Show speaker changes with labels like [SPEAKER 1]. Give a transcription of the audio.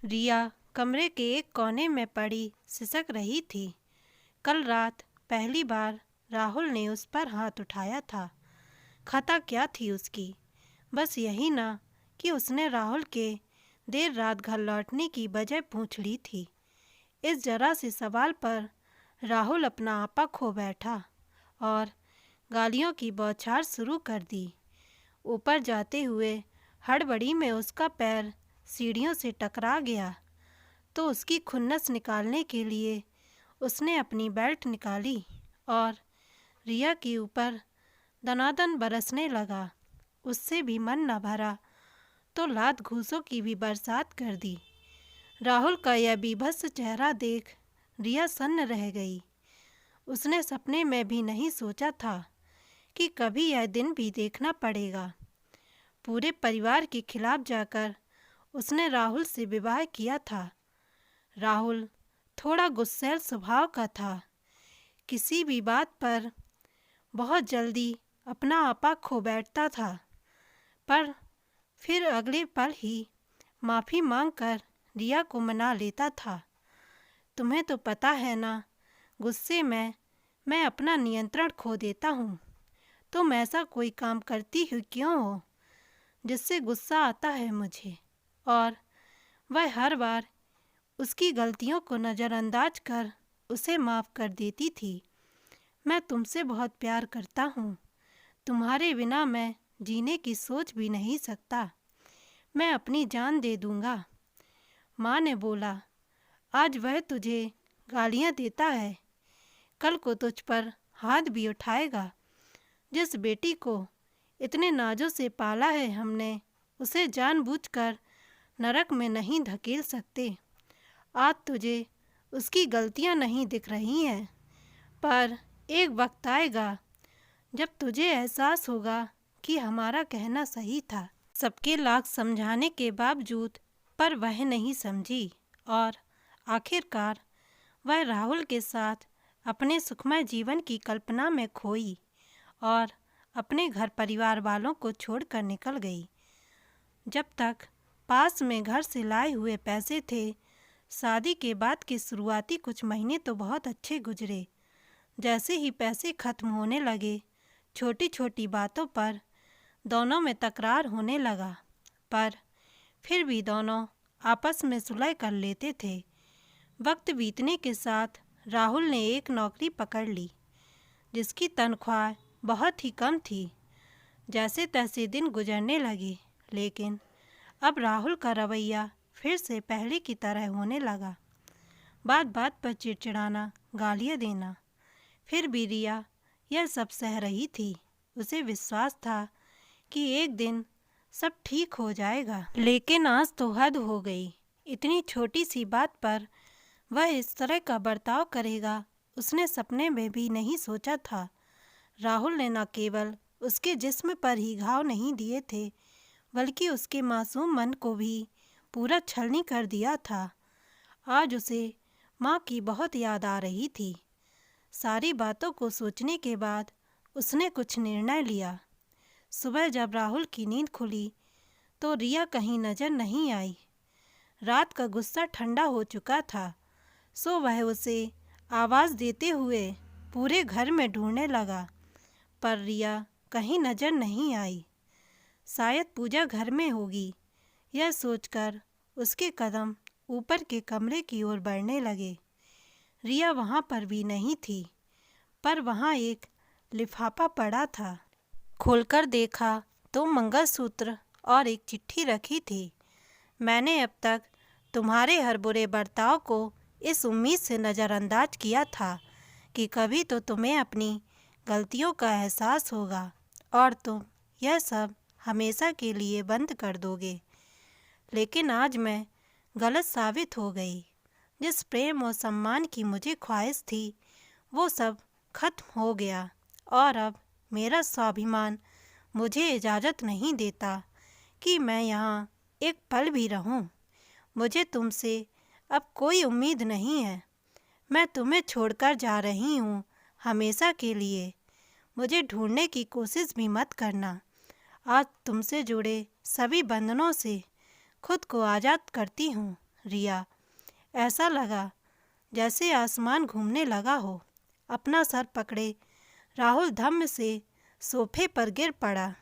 [SPEAKER 1] रिया कमरे के एक कोने में पड़ी सिसक रही थी। कल रात पहली बार राहुल ने उस पर हाथ उठाया था। खता क्या थी उसकी? बस यही ना कि उसने राहुल के देर रात घर लौटने की वजह पूछ ली थी। इस जरा से सवाल पर राहुल अपना आपा खो बैठा और गालियों की बौछार शुरू कर दी। ऊपर जाते हुए हड़बड़ी में उसका पैर सीढ़ियों से टकरा गया तो उसकी खुन्नस निकालने के लिए उसने अपनी बेल्ट निकाली और रिया के ऊपर दनादन बरसने लगा। उससे भी मन न भरा तो लात घूंसों की भी बरसात कर दी। राहुल का यह बीभत्स चेहरा देख रिया सन्न रह गई। उसने सपने में भी नहीं सोचा था कि कभी यह दिन भी देखना पड़ेगा। पूरे परिवार के खिलाफ जाकर उसने राहुल से विवाह किया था। राहुल थोड़ा गुस्सैल स्वभाव का था। किसी भी बात पर बहुत जल्दी अपना आपा खो बैठता था, पर फिर अगले पल ही माफ़ी मांगकर रिया को मना लेता था। तुम्हें तो पता है ना, गुस्से में मैं अपना नियंत्रण खो देता हूँ। तुम ऐसा कोई काम करती हुई क्यों हो जिससे गुस्सा आता है मुझे? और वह हर बार उसकी गलतियों को नज़रअंदाज कर उसे माफ़ कर देती थी। मैं तुमसे बहुत प्यार करता हूँ। तुम्हारे बिना मैं जीने की सोच भी नहीं सकता। मैं अपनी जान दे दूँगा। माँ ने बोला, आज वह तुझे गालियाँ देता है, कल को तुझ पर हाथ भी उठाएगा। जिस बेटी को इतने नाजों से पाला है हमने, उसे जानबूझकर नरक में नहीं धकेल सकते। आज तुझे उसकी गलतियां नहीं दिख रही हैं, पर एक वक्त आएगा जब तुझे एहसास होगा कि हमारा कहना सही था। सबके लाख समझाने के बावजूद पर वह नहीं समझी और आखिरकार वह राहुल के साथ अपने सुखमय जीवन की कल्पना में खोई और अपने घर परिवार वालों को छोड़कर निकल गई। जब तक पास में घर से लाए हुए पैसे थे, शादी के बाद के शुरुआती कुछ महीने तो बहुत अच्छे गुजरे। जैसे ही पैसे खत्म होने लगे, छोटी छोटी बातों पर दोनों में तकरार होने लगा, पर फिर भी दोनों आपस में सुलह कर लेते थे। वक्त बीतने के साथ राहुल ने एक नौकरी पकड़ ली जिसकी तनख्वाह बहुत ही कम थी। जैसे तैसे दिन गुजरने लगे, लेकिन अब राहुल का रवैया फिर से पहले की तरह होने लगा। बात बात पर चिड़चिड़ाना, गालियाँ देना। फिर भी रिया यह सब सह रही थी। उसे विश्वास था कि एक दिन सब ठीक हो जाएगा, लेकिन आज तो हद हो गई। इतनी छोटी सी बात पर वह इस तरह का बर्ताव करेगा, उसने सपने में भी नहीं सोचा था। राहुल ने न केवल उसके जिस्म पर ही घाव नहीं दिए थे, बल्कि उसके मासूम मन को भी पूरा छलनी कर दिया था। आज उसे माँ की बहुत याद आ रही थी। सारी बातों को सोचने के बाद उसने कुछ निर्णय लिया। सुबह जब राहुल की नींद खुली तो रिया कहीं नजर नहीं आई। रात का गुस्सा ठंडा हो चुका था, सो वह उसे आवाज़ देते हुए पूरे घर में ढूंढने लगा, पर रिया कहीं नजर नहीं आई। शायद पूजा घर में होगी, यह सोचकर उसके कदम ऊपर के कमरे की ओर बढ़ने लगे। रिया वहाँ पर भी नहीं थी, पर वहाँ एक लिफाफा पड़ा था। खोलकर देखा तो मंगलसूत्र और एक चिट्ठी रखी थी। मैंने अब तक तुम्हारे हर बुरे बर्ताव को इस उम्मीद से नज़रअंदाज किया था कि कभी तो तुम्हें अपनी गलतियों का एहसास होगा और तुम यह सब हमेशा के लिए बंद कर दोगे। लेकिन आज मैं गलत साबित हो गई। जिस प्रेम और सम्मान की मुझे ख्वाहिश थी, वो सब खत्म हो गया और अब मेरा स्वाभिमान मुझे इजाज़त नहीं देता कि मैं यहाँ एक पल भी रहूँ। मुझे तुमसे अब कोई उम्मीद नहीं है। मैं तुम्हें छोड़कर जा रही हूँ हमेशा के लिए। मुझे ढूंढने की कोशिश भी मत करना। आज तुमसे जुड़े सभी बंधनों से खुद को आज़ाद करती हूँ। रिया। ऐसा लगा जैसे आसमान घूमने लगा हो। अपना सर पकड़े राहुल धम्म से सोफे पर गिर पड़ा।